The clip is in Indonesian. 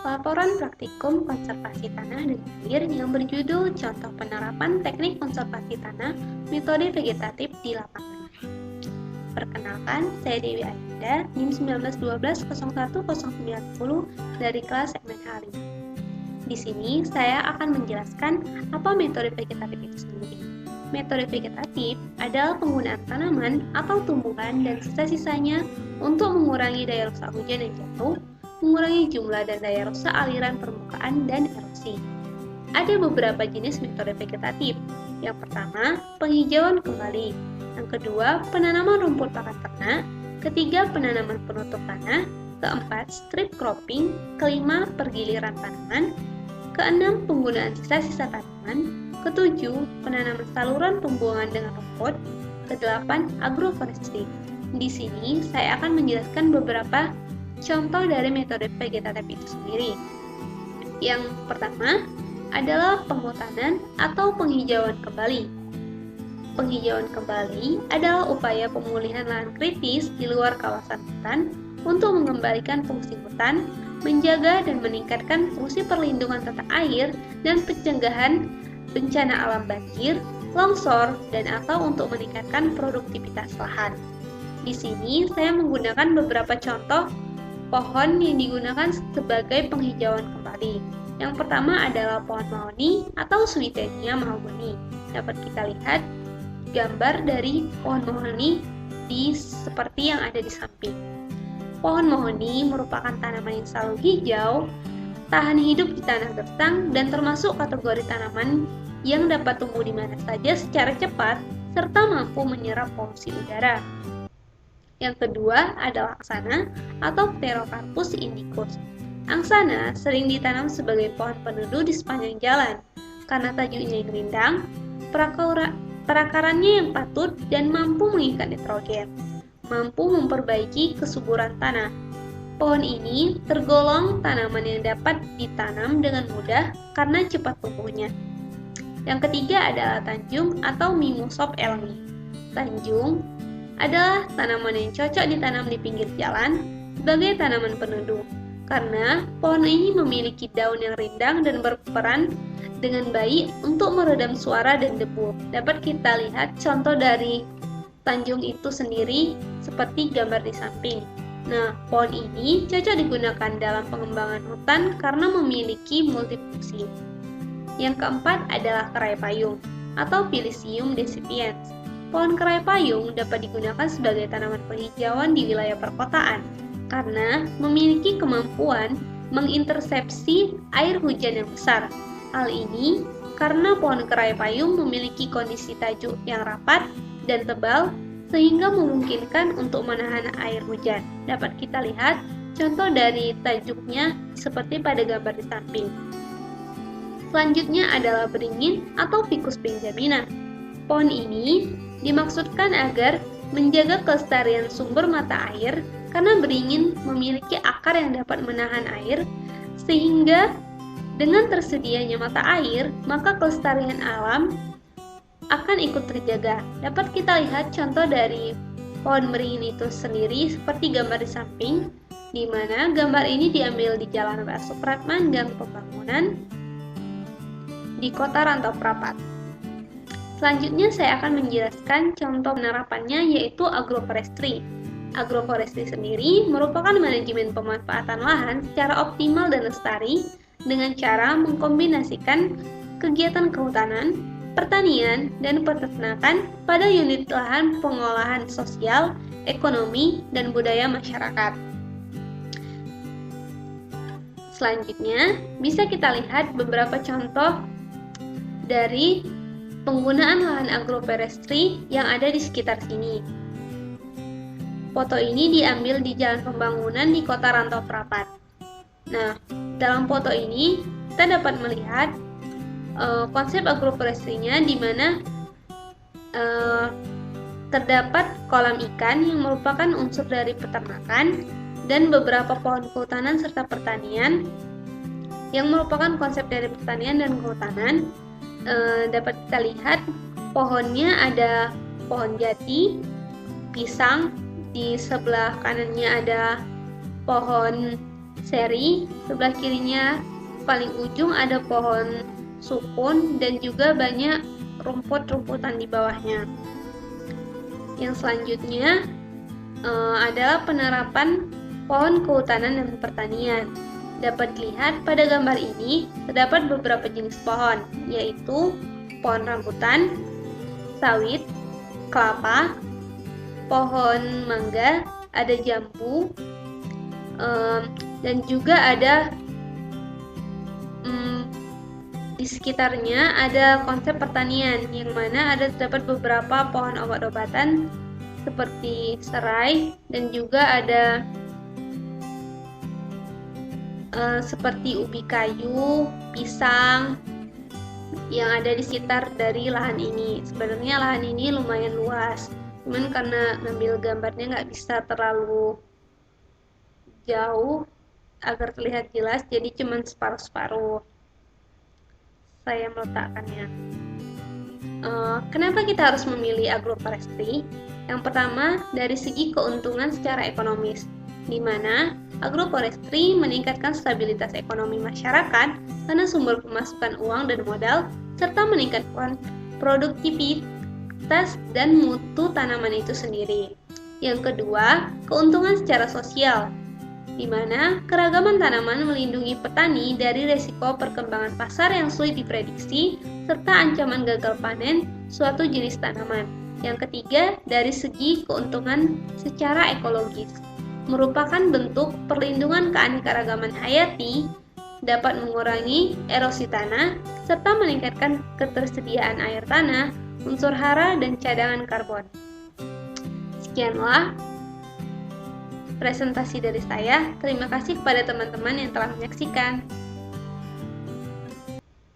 laporan praktikum konservasi tanah dan air yang berjudul Contoh Penerapan Teknik Konservasi Tanah Metode Vegetatif di Lapangan. Perkenalkan, saya Dewi Ayunda, NIM 1912-01-090 dari kelas segmen Hari. Di sini saya akan menjelaskan apa metode vegetatif itu sendiri. Metode vegetatif adalah penggunaan tanaman atau tumbuhan dan sisa-sisanya untuk mengurangi daya rusak hujan yang jatuh, mengurangi jumlah dan daya rusak aliran permukaan dan erosi. Ada beberapa jenis metode vegetatif. Yang pertama, penghijauan kembali. Yang kedua, penanaman rumput pakan ternak. Ketiga, penanaman penutup tanah. Keempat, strip cropping. Kelima, pergiliran tanaman. Keenam, penggunaan sisa-sisa tanaman. Ketujuh, penanaman saluran pembuangan dengan rumput. Kedelapan, agroforestry. Di sini saya akan menjelaskan beberapa contoh dari metode vegetatif itu sendiri. Yang pertama adalah penghutanan atau penghijauan kembali. Penghijauan kembali adalah upaya pemulihan lahan kritis di luar kawasan hutan untuk mengembalikan fungsi hutan, menjaga dan meningkatkan fungsi perlindungan tata air dan pencegahan bencana alam banjir, longsor, dan atau untuk meningkatkan produktivitas lahan. Di sini saya menggunakan beberapa contoh pohon yang digunakan sebagai penghijauan kembali. Yang pertama adalah pohon mahoni atau Swietenia mahogany. Dapat kita lihat gambar dari pohon mahoni seperti yang ada di samping. Pohon mahoni merupakan tanaman yang selalu hijau, tahan hidup di tanah gersang, dan termasuk kategori tanaman yang dapat tumbuh di mana saja secara cepat serta mampu menyerap polusi udara. Yang kedua adalah angsana atau Pterocarpus indicus. Angsana sering ditanam sebagai pohon peneduh di sepanjang jalan karena tajuknya yang rindang, perakarannya yang patut dan mampu mengikat nitrogen, mampu memperbaiki kesuburan tanah. Pohon ini tergolong tanaman yang dapat ditanam dengan mudah karena cepat tumbuhnya. Yang ketiga adalah tanjung atau Mimosop elmi. Tanjung adalah tanaman yang cocok ditanam di pinggir jalan sebagai tanaman peneduh karena pohon ini memiliki daun yang rindang dan berperan dengan baik untuk meredam suara dan debu. Dapat kita lihat contoh dari tanjung itu sendiri seperti gambar di samping. Nah, pohon ini cocok digunakan dalam pengembangan hutan karena memiliki multifungsi. Yang keempat adalah kerai payung atau Pilisium decipiens. Pohon kerai payung dapat digunakan sebagai tanaman penghijauan di wilayah perkotaan karena memiliki kemampuan mengintersepsi air hujan yang besar. Hal ini karena pohon kerai payung memiliki kondisi tajuk yang rapat dan tebal sehingga memungkinkan untuk menahan air hujan. Dapat kita lihat contoh dari tajuknya seperti pada gambar di samping. Selanjutnya adalah beringin atau Ficus benjamina. Pohon ini dimaksudkan agar menjaga kelestarian sumber mata air karena beringin memiliki akar yang dapat menahan air sehingga dengan tersedianya mata air maka kelestarian alam akan ikut terjaga. Dapat kita lihat contoh dari pohon beringin itu sendiri seperti gambar di samping, di mana gambar ini diambil di Jalan W. Supratman Gang Pembangunan di Kota Rantau Prapat. Selanjutnya saya akan menjelaskan contoh penerapannya yaitu agroforestry. Agroforestry sendiri merupakan manajemen pemanfaatan lahan secara optimal dan lestari dengan cara mengkombinasikan kegiatan kehutanan, pertanian, dan peternakan pada unit lahan pengolahan sosial, ekonomi, dan budaya masyarakat. Selanjutnya, bisa kita lihat beberapa contoh dari penggunaan lahan agroforestry yang ada di sekitar sini. Foto ini diambil di Jalan Pembangunan di Kota Rantau Prapat. Nah, dalam foto ini kita dapat melihat konsep agroforestry-nya di mana terdapat kolam ikan yang merupakan unsur dari peternakan dan beberapa pohon kehutanan serta pertanian yang merupakan konsep dari pertanian dan kehutanan. Dapat kita lihat pohonnya ada pohon jati, pisang, di sebelah kanannya ada pohon seri, sebelah kirinya paling ujung ada pohon sukun dan juga banyak rumput-rumputan di bawahnya. Yang selanjutnya adalah penerapan pohon kehutanan dan pertanian. Dapat dilihat pada gambar ini terdapat beberapa jenis pohon, yaitu pohon rambutan, sawit, kelapa, pohon mangga, ada jambu, dan juga ada di sekitarnya ada konsep pertanian, yang mana terdapat beberapa pohon obat-obatan seperti serai, dan juga ada seperti ubi kayu, pisang yang ada di sekitar dari lahan ini. Sebenarnya lahan ini lumayan luas, cuman karena ngambil gambarnya nggak bisa terlalu jauh agar terlihat jelas, jadi cuman separuh-separuh saya meletakkannya. Kenapa kita harus memilih agroforestry? Yang pertama, dari segi keuntungan secara ekonomis, di mana agroforestry meningkatkan stabilitas ekonomi masyarakat karena sumber pemasukan uang dan modal, serta meningkatkan produktivitas dan mutu tanaman itu sendiri. Yang kedua, keuntungan secara sosial, di mana keragaman tanaman melindungi petani dari resiko perkembangan pasar yang sulit diprediksi serta ancaman gagal panen suatu jenis tanaman. Yang ketiga, dari segi keuntungan secara ekologis, merupakan bentuk perlindungan keanekaragaman hayati, dapat mengurangi erosi tanah serta meningkatkan ketersediaan air tanah, unsur hara, dan cadangan karbon. Sekianlah presentasi dari saya. Terima kasih kepada teman-teman yang telah menyaksikan.